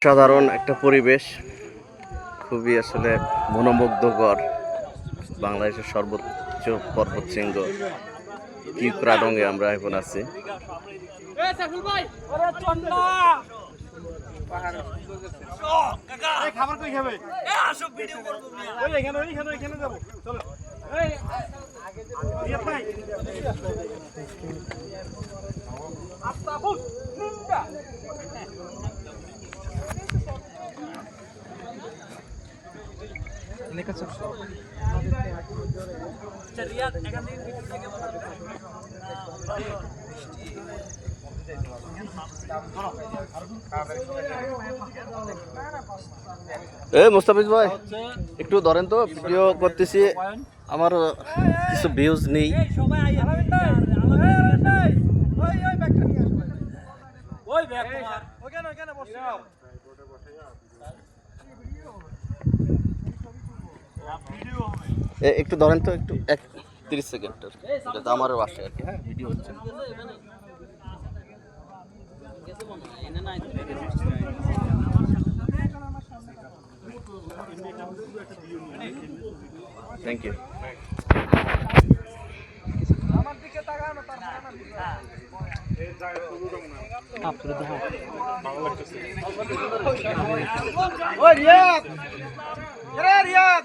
সাধারণ একটা পরিবেশ, খুবই আসলে মনোমুগ্ধকর। বাংলাদেশের সর্বোচ্চ পর্বত শৃঙ্গ কিউক্রাডংয়ে আমরা এখন আছি। মুস্তাফিজ ভাই একটু ধরেন তো, ভিডিও করতেছি, আমার কিছু ভিউজ নেই। একটু ধরেন তো, একটু 30 সেকেন্ড, এটা আমার বাসায় আর কি। হ্যাঁ, ভিডিও হচ্ছে। Thank you. রিয়াদ